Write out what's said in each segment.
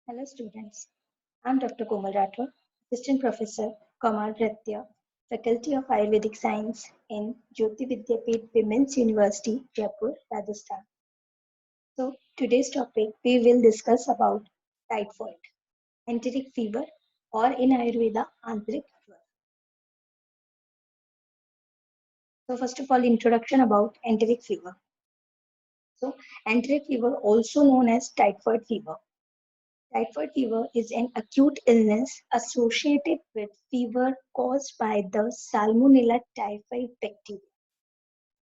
Hello students, I'm Dr. Komal Rathod, Assistant Professor, Kamal Nritya, Faculty of Ayurvedic Science in Jyoti Vidyapeeth Women's University, Jaipur, Rajasthan. So today's topic we will discuss about typhoid, enteric fever or in Ayurveda, Antarik fever. So first of all, introduction about enteric fever. So enteric fever also known as typhoid fever. Typhoid fever is an acute illness associated with fever caused by the Salmonella typhi bacteria.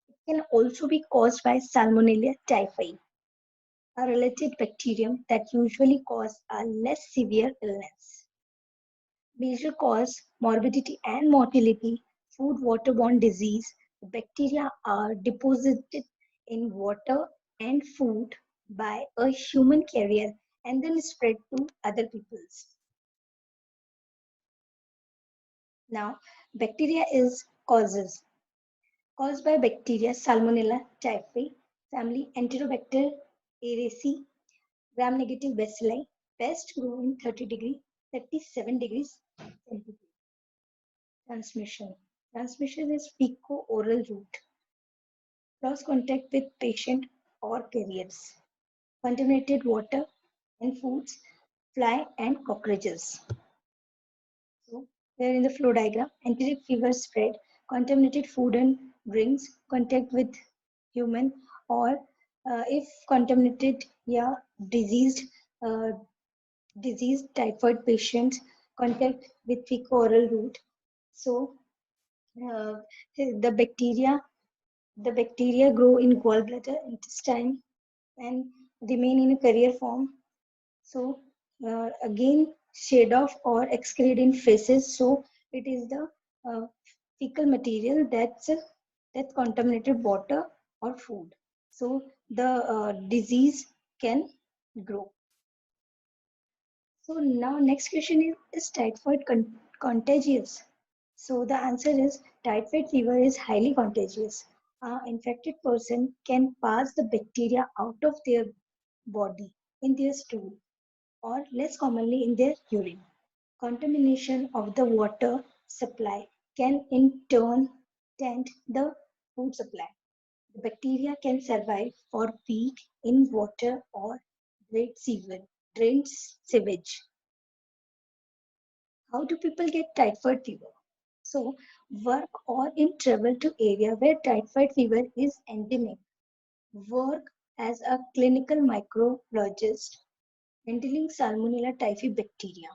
It can also be caused by Salmonella typhi, a related bacterium that usually cause a less severe illness. Major cause, morbidity and mortality, food waterborne disease. The bacteria are deposited in water and food by a human carrier and then spread to other peoples. Now, bacteria is causes. Caused by bacteria Salmonella typhi, family Enterobacter aeracea, gram-negative bacilli, best grow in 30 degree, 37 degrees centigrade. Transmission. Transmission is fecal-oral route. Cross contact with patient or carriers. Contaminated water and foods, fly and cockroaches. So here in the flow diagram, enteric fever spread, contaminated food and drinks, contact with human or if contaminated, yeah, diseased, uh, diseased typhoid patients, contact with fecal-oral route. So uh, the bacteria, the bacteria grow in gallbladder, intestine, and remain in a carrier form. So again, shade off or excrete in feces. So it is the uh, fecal material that's contaminated water or food. So the disease can grow. So now next question is typhoid contagious? So the answer is typhoid fever is highly contagious. An infected person can pass the bacteria out of their body in their stool or less commonly in their urine. Contamination of the water supply can in turn taint the food supply. The bacteria can survive for weeks in water or drained sewage. How do people get typhoid fever? So, work or in travel to area where typhoid fever is endemic. Work as a clinical microbiologist handling Salmonella typhi bacteria.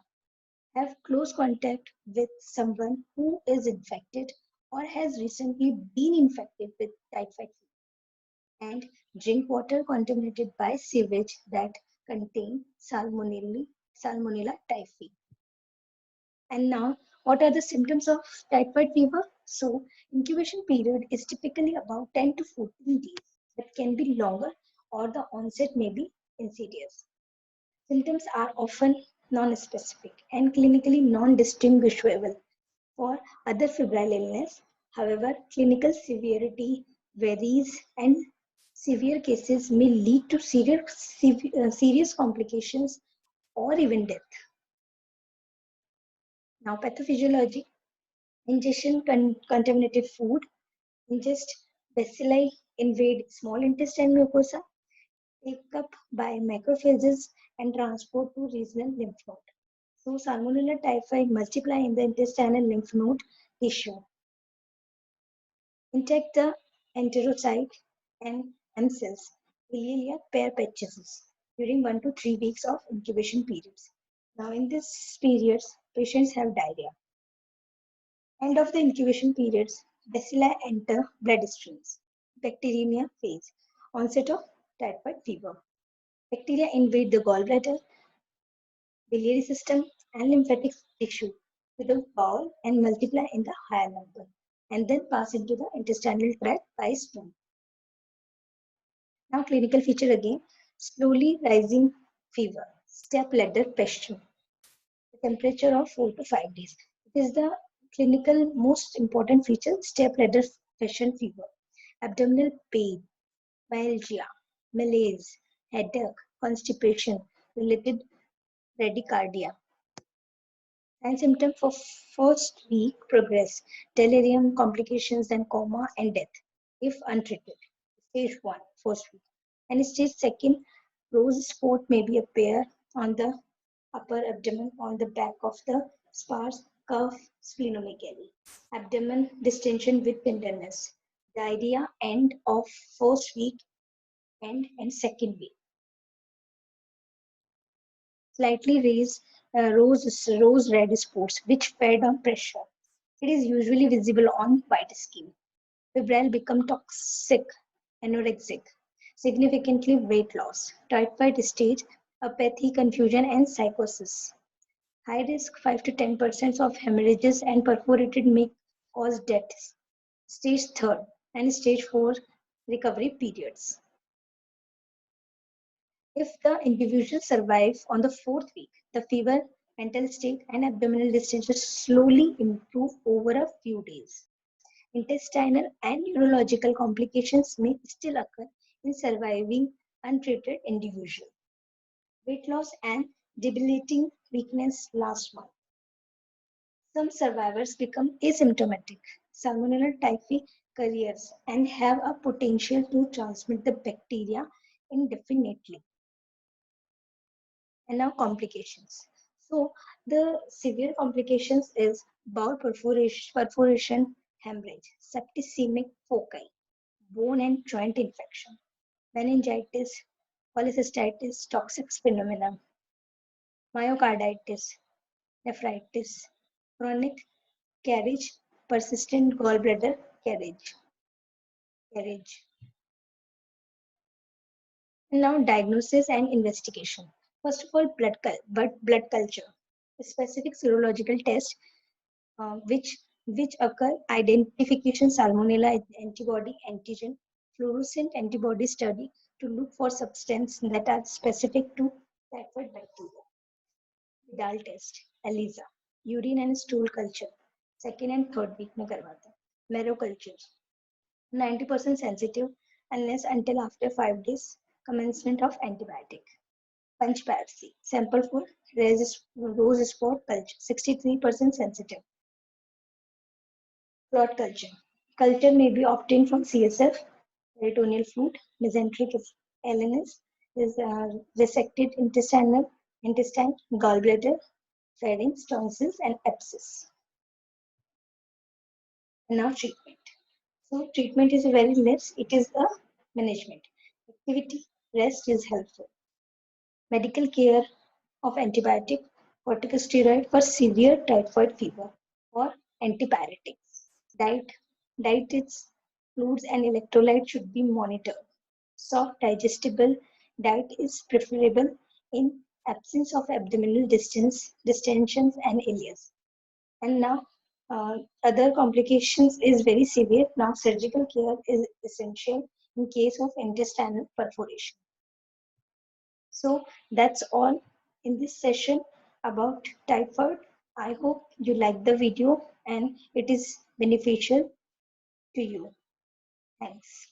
Have close contact with someone who is infected or has recently been infected with typhoid fever, and drink water contaminated by sewage that contain Salmonella typhi. And now, what are the symptoms of typhoid fever? So, incubation period is typically about 10 to 14 days, but can be longer or the onset may be insidious. Symptoms are often non-specific and clinically non-distinguishable for other febrile illness. However, clinical severity varies and severe cases may lead to serious complications or even death. Now, pathophysiology, ingestion contaminated food, ingest bacilli invade small intestine mucosa, take up by macrophages and transport to regional lymph node. So Salmonella typhi multiply in the intestinal lymph node tissue, infect the enterocyte and M cells, Escherichia perpetuus, during 1 to 3 weeks of incubation periods. Now in this periods, patients have diarrhea. End of the incubation periods, bacilli enter bloodstreams. Bacteremia phase, onset of typhoid fever. Bacteria invade the gallbladder, biliary system, and lymphatic tissue to the bowel and multiply in the higher number, and then pass into the intestinal tract by stool. Now, clinical feature again, slowly rising fever, step ladder pressure, the temperature of 4 to 5 days. It is the clinical most important feature, step ladder pressure fever, abdominal pain, myalgia, malaise, headache, constipation related bradycardia. And symptom for first week progress, delirium, complications, then coma and death if untreated. Stage 1, first week. And stage 2, rose spot may be appear on the upper abdomen on the back of the sparse cuff splenomegaly. Abdomen distension with tenderness. Diarrhea end of first week and second week. Slightly raised rose red spots which fed on pressure. It is usually visible on white skin. Febrile become toxic, anorexic, significantly weight loss, typhoid stage, apathy, confusion, and psychosis. High risk 5 to 10% of hemorrhages and perforated may cause death. Stage 3 and stage 4 recovery periods. If the individual survives on the fourth week, the fever, mental state, and abdominal distension slowly improve over a few days. Intestinal and neurological complications may still occur in surviving untreated individuals. Weight loss and debilitating weakness last month. Some survivors become asymptomatic Salmonella typhi carriers and have a potential to transmit the bacteria indefinitely. And now complications. So the severe complications is bowel perforation, hemorrhage, septicemic foci, bone and joint infection, meningitis, cholecystitis, toxic splenomegaly, myocarditis, nephritis, chronic carriage, persistent gallbladder carriage. And now diagnosis and investigation. First of all, blood culture, a specific serological test which occur identification salmonella antibody antigen fluorescent antibody study to look for substances that are specific to typhoid bacteria. Vidal test, ELISA, urine and stool culture, second and third week में करवाते हैं. Marrow culture, 90% sensitive unless until after 5 days commencement of antibiotic. Punch biopsy, sample for rose spot culture, 63% sensitive. Blood culture. Culture may be obtained from CSF, peritoneal fluid, mesenteric LNS, is resected intestine, gallbladder, pharynx, tonsils, and abscess. And now treatment. So treatment is very less. It is a management. Activity, rest is helpful. Medical care of antibiotic, corticosteroid for severe typhoid fever, or antipyretics. Diet, diets, fluids, and electrolytes should be monitored. Soft, digestible diet is preferable in absence of abdominal distensions and ileus. And now, other complications is very severe. Now, surgical care is essential in case of intestinal perforation. So that's all in this session about typhoid. I hope you like the video and it is beneficial to you. Thanks.